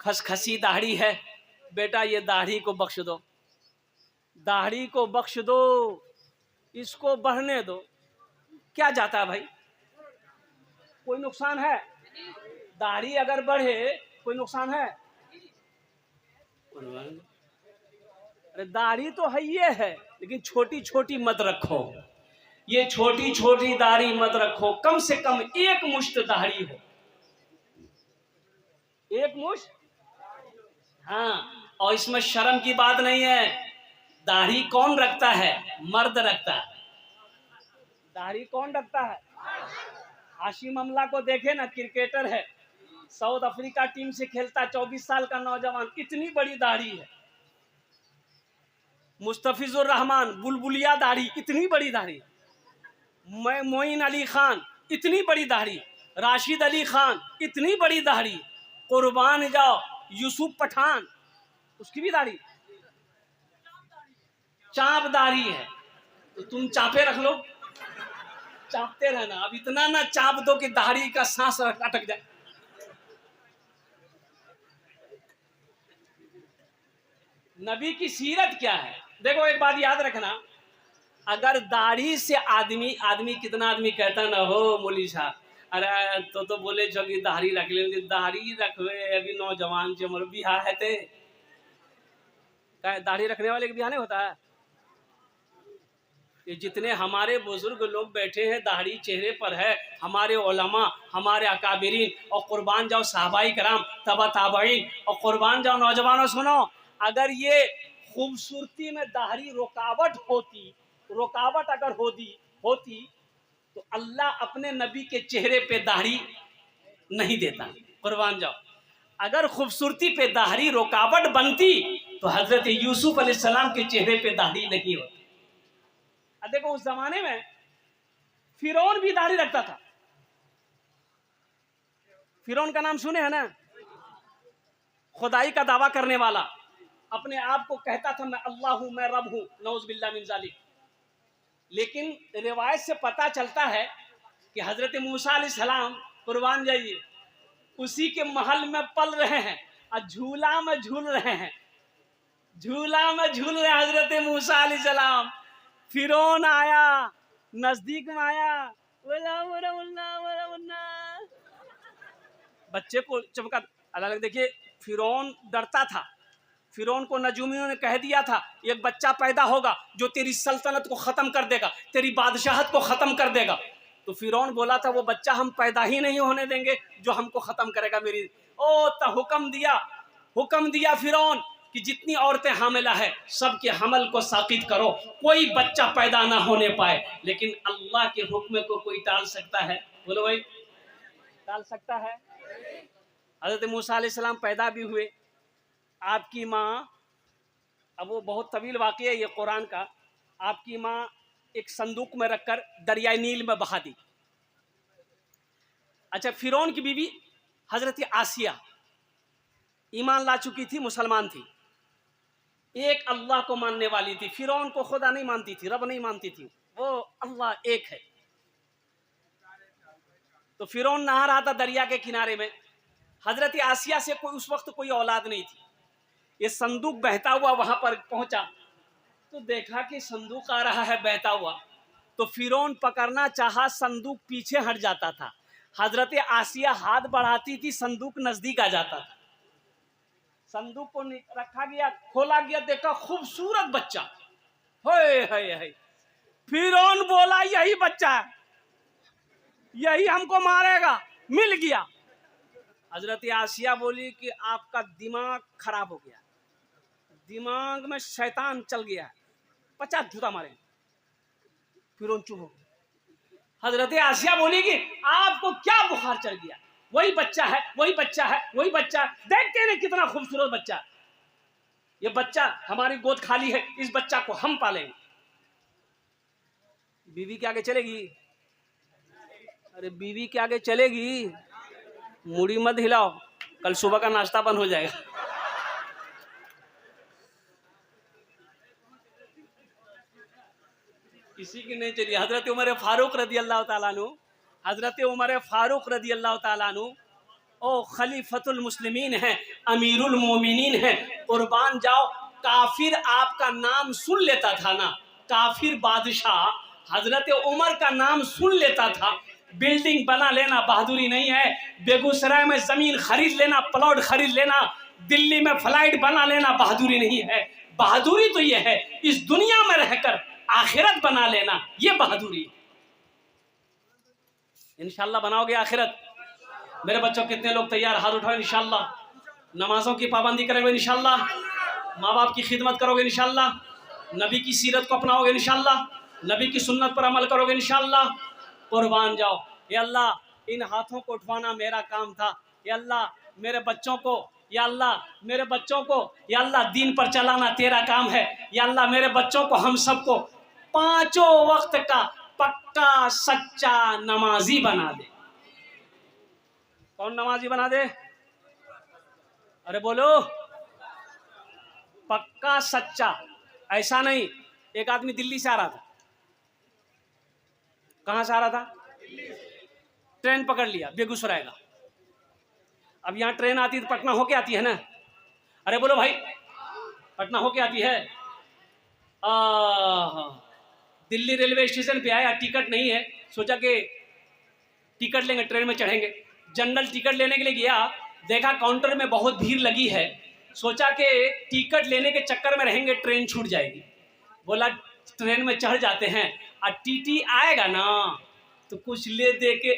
खसखसी दाढ़ी है। बेटा ये दाढ़ी को बख्श दो, दाढ़ी को बख्श दो, इसको बढ़ने दो। क्या जाता है भाई, कोई नुकसान है? दाढ़ी अगर बढ़े कोई नुकसान है? अरे दाढ़ी तो है ये है, लेकिन छोटी छोटी मत रखो, ये छोटी छोटी दाढ़ी मत रखो, कम से कम एक मुश्त दाढ़ी हो, एक मुश्त। हाँ, और इसमें शर्म की बात नहीं है। दाढ़ी कौन रखता है? मर्द रखता है। दाढ़ी कौन रखता है? हाशिम अमला को देखे ना, क्रिकेटर है, साउथ अफ्रीका टीम से खेलता, 24 साल का नौजवान, इतनी बड़ी दाढ़ी है। मुस्तफिजुर रहमान बुलबुलिया दाढ़ी, इतनी बड़ी दाढ़ी। मोइन अली खान, इतनी बड़ी दाढ़ी। राशिद अली खान, इतनी बड़ी दाढ़ी। कुर्बान जाओ यूसुफ पठान, उसकी भी दाढ़ी, चाप दाढ़ी है। तो तुम चापे रख लो, चापते रहना। अब इतना ना चाप दो कि दाढ़ी का सांस अटक जाए। नबी की सीरत क्या है? देखो एक बात याद रखना, अगर दाढ़ी से आदमी कितना आदमी कहता ना हो मौलवी साहब, अरे तो बोले जो कि दाढ़ी रख ले, दाढ़ी रखवे अभी नौजवान से मोर बिहार है ते दाढ़ी रखने वाले के बिहार नहीं होता है। ये जितने हमारे बुजुर्ग लोग बैठे हैं दाढ़ी चेहरे पर है, हमारे उलमा, हमारे अकाबिरीन, और कुर्बान जाओ साहबाई कराम, तबा ताबईन, और कुर्बान जाओ नौजवानों सुनो, अगर ये खूबसूरती में दाढ़ी रुकावट अगर होती तो अल्लाह अपने नबी के चेहरे पे दाढ़ी नहीं देता। कुर्बान जाओ, अगर खूबसूरती पे दाढ़ी रुकावट बनती तो हजरत यूसुफ अलैहिस्सलाम के चेहरे पे दाढ़ी नहीं होती। देखो उस जमाने में फिरौन भी दाढ़ी रखता था। फिरौन का नाम सुने हैं ना? खुदाई का दावा करने वाला, अपने आप को कहता था मैं अल्लाह हूं, मैं रब हूं, नौज बिल्लाह मिन जालिक। लेकिन रिवायत से पता चलता है कि हजरत मूसा अलैहिस्सलाम, कुर्बान जाइए, उसी के महल में पल रहे हैं और झूला में झूल रहे हैं, हजरत मूसा अलैहिस्सलाम। फिरौन आया, नजदीक में आया, बच्चे को चमका। अलग देखिए, फिरौन डरता था। फिरौन को नजूमियों ने कह दिया था एक बच्चा पैदा होगा जो तेरी सल्तनत को खत्म कर देगा, तेरी बादशाहत को खत्म कर देगा। तो फिरौन बोला था वो बच्चा हम पैदा ही नहीं होने देंगे जो हमको खत्म करेगा मेरी। तो हुक्म दिया फिरौन कि जितनी औरतें हामिला है सबके हमल को साकित करो, कोई बच्चा पैदा ना होने पाए। लेकिन अल्लाह के हुक्म को कोई टाल सकता है? बोलो भाई, टाल सकता है? हजरत मूसा अलैहिस्सलाम पैदा भी हुए। आपकी माँ, अब वो बहुत तवील वाक़या है ये कुरान का, आपकी माँ एक संदूक में रखकर दरियाई नील में बहा दी। अच्छा, फिरौन की बीवी हजरत आसिया ईमान ला चुकी थी, मुसलमान थी, एक अल्लाह को मानने वाली थी। फिरौन को खुदा नहीं मानती थी, रब नहीं मानती थी, वो अल्लाह एक है। तो फिरौन नहा रहा था दरिया के किनारे में। हजरत आसिया से उस वक्त कोई औलाद नहीं थी। ये संदूक बहता हुआ वहां पर पहुंचा तो देखा कि संदूक आ रहा है बहता हुआ। तो फिरौन पकड़ना चाहा, संदूक पीछे हट जाता था। हजरत आसिया हाथ बढ़ाती थी, संदूक नजदीक आ जाता था। संदूक को रखा गया, खोला गया, देखा खूबसूरत बच्चा। हे फिरौन बोला यही बच्चा है, यही हमको मारेगा। मिल गया। हजरत आसिया बोली कि आपका दिमाग खराब हो गया, दिमाग में शैतान चल गया है, 50 जूता मारे। फिरौन चुप हो। हजरत आसिया बोली कि आपको क्या बुखार चढ़ गया? वही बच्चा है, वही बच्चा है, वही बच्चा। देखते नहीं कितना खूबसूरत बच्चा। ये बच्चा, हमारी गोद खाली है, इस बच्चा को हम पालेंगे। बीवी के आगे चलेगी? अरे बीवी के आगे चलेगी? मुड़ी मत हिलाओ, कल सुबह का नाश्ता बंद हो जाएगा। किसी की नहीं चली। हजरत उमर फारूक रदी अल्लाह ताला अन्हु, हजरत उमर फारूक रदी अल्लाह ताला अन्हु ओ खलीफतुल मुस्लिमीन हैं, अमीरुल मोमिनीन हैं। कुर्बान जाओ, काफिर आपका नाम सुन लेता था ना, काफिर बादशाह हजरत उमर का नाम सुन लेता था। बिल्डिंग बना लेना बहादुरी नहीं है, बेगूसराय में जमीन खरीद लेना, प्लॉट खरीद लेना, दिल्ली में फ्लाइट बना लेना बहादुरी नहीं है। बहादुरी तो ये है इस दुनिया में रहकर आखिरत बना लेना, ये बहादुरी। इंशाल्लाह बनाओगे आखिरत? मेरे बच्चों कितने लोग तैयार? हाथ उठाओ। इंशाल्लाह नमाजों की पाबंदी करोगे, इंशाल्लाह माँ बाप की खिदमत करोगे, इंशाल्लाह नबी की सीरत को अपनाओगे, इंशाल्लाह नबी की सुन्नत पर अमल करोगे इंशाअल्लाह, कुर्बान जाओ। या अल्लाह इन हाथों को उठवाना मेरा काम था, या अल्लाह मेरे बच्चों को, या अल्लाह मेरे बच्चों को, या अल्लाह दीन पर चलाना तेरा काम है। या अल्लाह मेरे बच्चों को, हम सबको पांचों वक्त का पक्का सच्चा नमाजी बना दे। कौन नमाजी बना दे? अरे बोलो, पक्का सच्चा। ऐसा नहीं, एक आदमी दिल्ली से आ रहा था। कहां से आ रहा था? ट्रेन पकड़ लिया बेगूसराय का। अब यहाँ ट्रेन आती है तो पटना होके आती है ना? अरे बोलो भाई, पटना होके आती है। दिल्ली रेलवे स्टेशन पे आया, टिकट नहीं है, सोचा कि टिकट लेंगे, ट्रेन में चढ़ेंगे। जनरल टिकट लेने के लिए गया, देखा काउंटर में बहुत भीड़ लगी है, सोचा कि टिकट लेने के चक्कर में रहेंगे ट्रेन छूट जाएगी। बोला ट्रेन में चढ़ जाते हैं, और टीटी आएगा ना तो कुछ ले दे के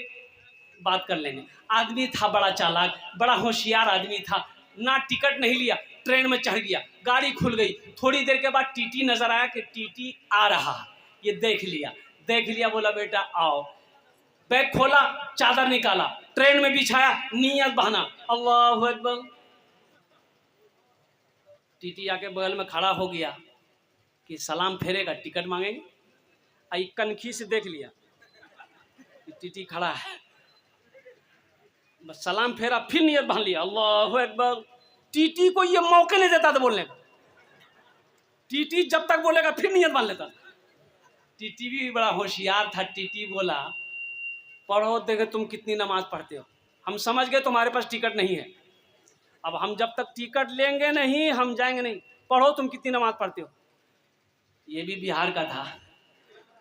बात कर लेंगे। आदमी था बड़ा चालाक, बड़ा होशियार आदमी था, ना टिकट नहीं लिया, ट्रेन में चढ़ गया, गाड़ी खुल गई। थोड़ी देर के बाद टीटी नजर आया कि टीटी आ रहा, ये देख लिया, बोला बेटा आओ। बैग खोला, चादर निकाला, ट्रेन में बिछाया, नियत बहाना, अल्लाहु अकबर। टीटी आके बगल में खड़ा हो गया कि सलाम फेरेगा, टिकट मांगेंगे। आई कनखी से देख लिया कि टीटी खड़ा है, बस सलाम फेरा, फिर नियत बांध लिया, अल्लाहु अकबर। टीटी को ये मौके नहीं देता था बोलने का। टीटी जब तक बोलेगा फिर नियत बांध लेता। टीटी भी बड़ा होशियार था। टीटी बोला पढ़ो, देखे तुम कितनी नमाज पढ़ते हो, हम समझ गए तुम्हारे पास टिकट नहीं है, अब हम जब तक टिकट लेंगे नहीं हम जाएंगे नहीं, पढ़ो तुम कितनी नमाज पढ़ते हो। ये भी बिहार का था।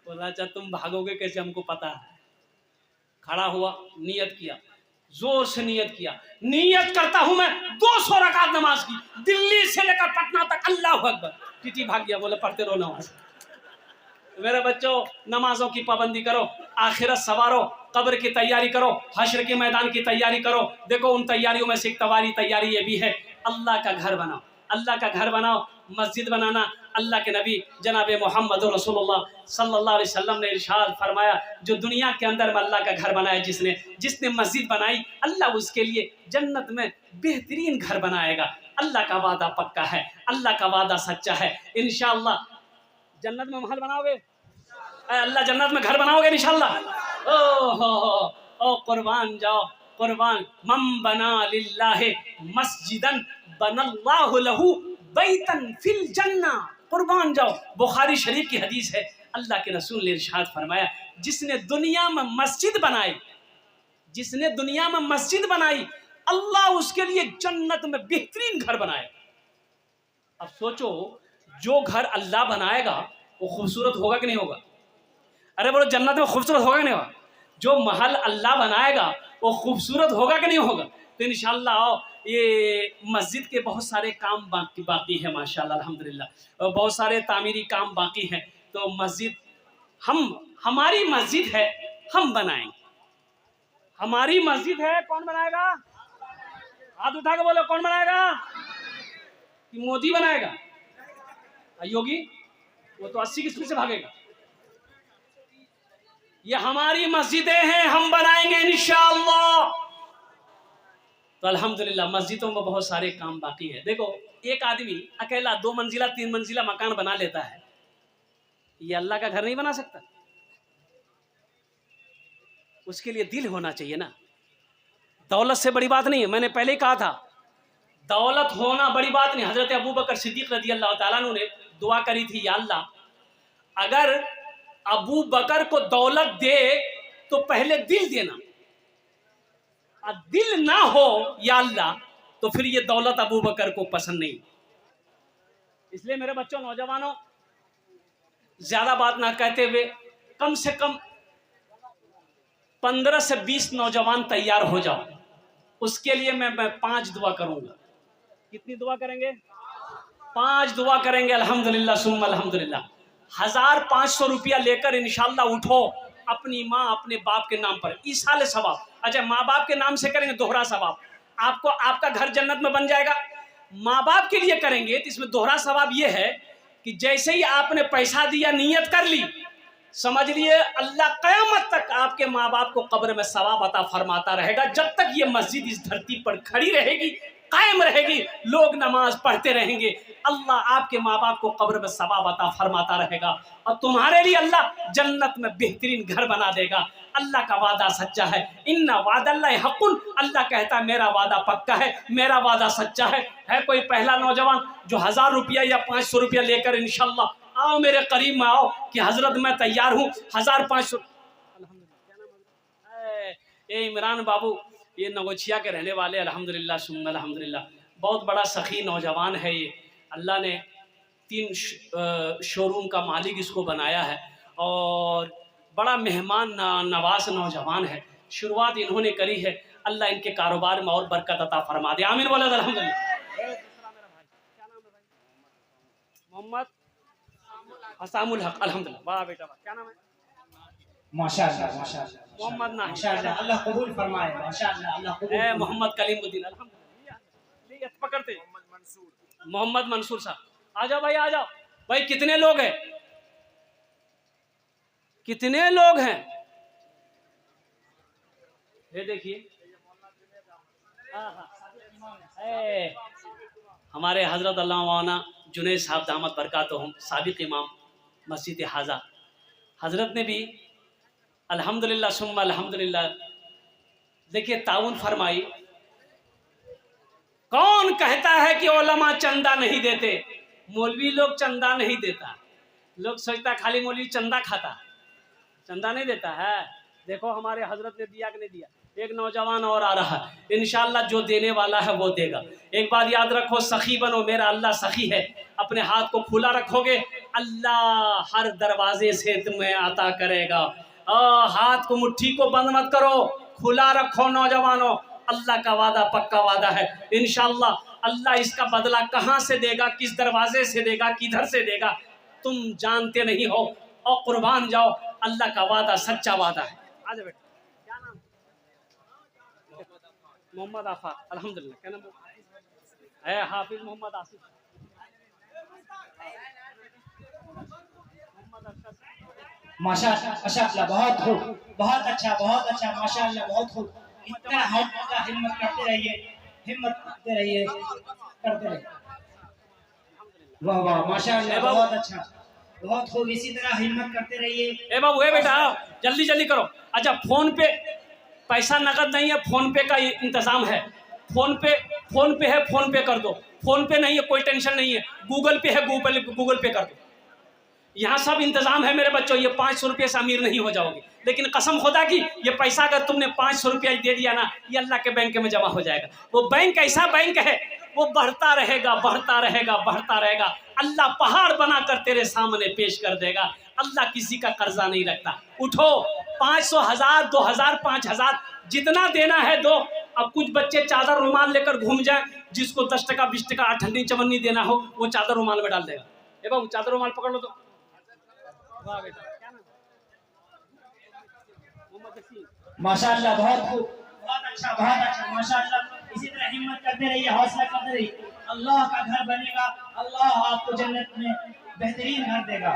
बोला अच्छा तुम भागोगे कैसे, हमको पता है। खड़ा हुआ, नियत किया, जोर से नियत किया, नियत करता हूं मैं 200 रकात नमाज की, दिल्ली से लेकर पटना तक, अल्लाहु अकबर। टीटी भाग गया, बोले पढ़ते रहो नमाज। मेरे बच्चों, नमाजों की पाबंदी करो, आखिरत सवारो, कब्र की तैयारी करो, हश्र के मैदान की तैयारी करो। देखो उन तैयारियों में से एक तैयारी ये भी है, अल्लाह का घर बनाओ। अल्लाह का घर बनाओ, मस्जिद बनाना। अल्लाह के नबी जनाब मोहम्मद रसूलुल्लाह सल्लल्लाहु अलैहि वसल्लम ने इरशाद फरमाया, जो दुनिया के अंदर में अल्लाह का घर बनाया, जिसने मस्जिद बनाई, अल्लाह उसके लिए जन्नत में बेहतरीन घर बनाएगा। अल्लाह का वादा पक्का है, अल्लाह का वादा सच्चा है। इंशाअल्लाह जन्नत में महल बनाओगे, अल्लाह जन्नत में घर बनाओगे इंशाअल्लाह। ओ कुर्बान जाओ, कुर्बान। मम बना लिल्लाहि मस्जिदन बनल्लाहु लहू बैतन फिल जन्ना। कुर्बान जाओ। बुखारी शरीफ की हदीस है, अल्लाह के रसूल ने इरशाद फरमाया, जिसने दुनिया में मस्जिद बनाई, जिसने दुनिया में मस्जिद बनाई, अल्लाह उसके लिए जन्नत में बेहतरीन घर बनाए। अब सोचो, जो घर अल्लाह बनाएगा वो खूबसूरत होगा कि नहीं होगा? अरे बोलो, जन्नत में खूबसूरत होगा कि नहीं होगा? जो महल अल्लाह बनाएगा वो खूबसूरत होगा कि नहीं होगा? तो इंशाअल्लाह आओ, ये मस्जिद के बहुत सारे काम बाकी है माशाअल्लाह अल्हम्दुलिल्लाह, और बहुत सारे तामीरी काम बाकी हैं। तो मस्जिद हमारी मस्जिद है, हम बनाएंगे। हमारी मस्जिद है, कौन बनाएगा? हाथ उठा के बोलो, कौन बनाएगा? कि मोदी बनाएगा? योगी? वो तो 80 की स्पीड से भागेगा। ये हमारी मस्जिदें हैं, हम बनाएंगे इंशाअल्लाह। तो अल्हम्दुलिल्लाह मस्जिदों में बहुत सारे काम बाकी है। देखो, एक आदमी अकेला 2 मंजिला 3 मंजिला मकान बना लेता है, ये अल्लाह का घर नहीं बना सकता। उसके लिए दिल होना चाहिए ना। दौलत से बड़ी बात नहीं है, मैंने पहले ही कहा था, दौलत होना बड़ी बात नहीं। हजरत अबू बकर सिद्दीक रज़ी अल्लाह ताला अन्हु ने दुआ करी थी, या अल्लाह अगर अबू बकर को दौलत दे तो पहले दिल देना, और दिल ना हो या अल्लाह तो फिर ये दौलत अबू बकर को पसंद नहीं। इसलिए मेरे बच्चों, नौजवानों, ज्यादा बात ना कहते हुए कम से कम 15 से 20 नौजवान तैयार हो जाओ। उसके लिए मैं 5 दुआ करूंगा। कितनी दुआ करेंगे? 5 दुआ करेंगे। अल्हम्दुलिल्लाह सुम्मा अल्हम्दुलिल्लाह। 1500 रुपया लेकर इंशाअल्लाह उठो, अपनी माँ अपने बाप के नाम पर, ईसाले सवाब। अच्छा, माँ बाप के नाम से करेंगे दोहरा सवाब, आपको आपका घर जन्नत में बन जाएगा। माँ बाप के लिए करेंगे तो इसमें दोहरा सवाब ये है कि जैसे ही आपने पैसा दिया, नियत कर ली समझ लिए अल्लाह क़यामत तक आपके माँ बाप को कब्र में सवाब अता फरमाता रहेगा। जब तक ये मस्जिद इस धरती पर खड़ी रहेगी, कायम रहेगी, लोग नमाज पढ़ते रहेंगे, अल्लाह आपके माँ बाप को कब्र में सवाब अता फरमाता रहेगा और तुम्हारे लिए अल्लाह जन्नत में बेहतरीन घर बना देगा। अल्लाह का वादा सच्चा है। इन्ना वादल्लाहि हक़्क़ुन, अल्लाह कहता है मेरा वादा पक्का है, मेरा वादा सच्चा है। है कोई पहला नौजवान जो 1000 रुपया या 500 रुपया लेकर इंशाल्लाह आओ मेरे करीब में आओ कि हजरत मैं तैयार हूँ 1500। ये इमरान बाबू ये नगोचिया के रहने वाले अल्हम्दुलिल्लाह सुम्मा अल्हम्दुलिल्लाह, बहुत बड़ा सखी नौजवान है ये। अल्लाह ने 3 शोरूम का मालिक इसको बनाया है और बड़ा मेहमान नवाज नौजवान है। शुरुआत इन्होंने करी है, अल्लाह इनके कारोबार में और बरकत अता फरमा दे, आमीन बोला अल्हम्दुलिल्लाह। मोहम्मद हसामुल हक, अल्हम्दुलिल्लाह, वाह बेटा वाह, क्या नाम है? माशाअल्लाह माशाअल्लाह मोहम्मद ना, माशाअल्लाह, अल्लाह कबूल फरमाए, माशाअल्लाह अल्लाह कबूल फरमाए। मोहम्मद कलीमुद्दीन, अल्हम्दुलिल्लाह, पकड़ते मोहम्मद मंसूर साहब, आ जाओ भाई, आ जाओ भाई। कितने लोग हैं, कितने लोग हैं? ये देखिए हमारे हजरत अल्लाह मौलाना जुनैद साहब दामत बरकातुहुम साबिक इमाम मस्जिद हाजा, हजरत ने भी अल्हम्दुलिल्लाह सुम्मा अल्हम्दुलिल्लाह देखिए ताउन फरमाई। कौन कहता है कि उलमा चंदा नहीं देते? मौलवी लोग चंदा नहीं देता, लोग सोचता खाली मौलवी चंदा खाता, चंदा नहीं देता है। देखो हमारे हजरत ने दिया कि नहीं दिया। एक नौजवान और आ रहा है, इंशाअल्लाह जो देने वाला है वो देगा। एक बात याद रखो, सखी बनो, मेरा अल्लाह सखी है। अपने हाथ को खुला रखोगे, अल्लाह हर दरवाजे से तुम्हें अता करेगा। हाथ को, मुट्ठी को बंद मत करो, खुला रखो नौजवानों। अल्लाह का वादा पक्का वादा है, इंशाअल्लाह अल्लाह इसका बदला कहाँ से देगा, किस दरवाजे से देगा, किधर से देगा तुम जानते नहीं हो। और कुर्बान जाओ, अल्लाह का वादा सच्चा वादा है। आ जाओ बेटा, क्या नाम? मोहम्मद आफाक, अल्हम्दुलिल्लाह। क्या नाम है? हाफिज मोहम्मद आसिफ, माशाअल्लाह माशाअल्लाह, बहुत खूब, बहुत अच्छा माशाअल्लाह, बहुत खूब। इतना हिम्मत करते रहिए, हिम्मत करते रहिए, करते रहिए। वाह वाह माशाअल्लाह, बहुत अच्छा, बहुत खूब, इसी तरह हिम्मत करते रहिए। ए बाबू, ए बेटा जल्दी जल्दी करो। अच्छा, फोन पे पैसा नकद नहीं है, फोन पे का इंतजाम है। फोन पे है, फोन पे कर दो। फोन पे नहीं है कोई टेंशन नहीं है, गूगल पे है, गूगल पे कर दो। यहाँ सब इंतजाम है मेरे बच्चों। ये 500 रुपये से अमीर नहीं हो जाओगे, लेकिन कसम खुदा की ये पैसा अगर तुमने 500 रुपया दे दिया ना, ये अल्लाह के बैंक में जमा हो जाएगा। वो बैंक ऐसा बैंक है, वो बढ़ता रहेगा, बढ़ता रहेगा, बढ़ता रहेगा। अल्लाह पहाड़ बनाकर तेरे सामने पेश कर देगा। अल्लाह किसी का कर्जा नहीं रखता। उठो, 500, 1000, 2000, 5000 जितना देना है दो। अब कुछ बच्चे चादर रुमाल लेकर घूम जाए, जिसको 10 टका 20 टका अठन्नी चवन्नी देना हो, वो चादर रुमाल में डाल देगा। ए बाबू, चादर रुमाल पकड़ लो तो। वाह बेटा, क्या नाम? मोहम्मद हसीन, माशाअल्लाह, बहुत खूब, बहुत अच्छा माशाअल्लाह। इसी तरह हिम्मत करते रहिए, हौसला करते रहिए। अल्लाह का घर बनेगा, अल्लाह आपको जन्नत में बेहतरीन घर देगा।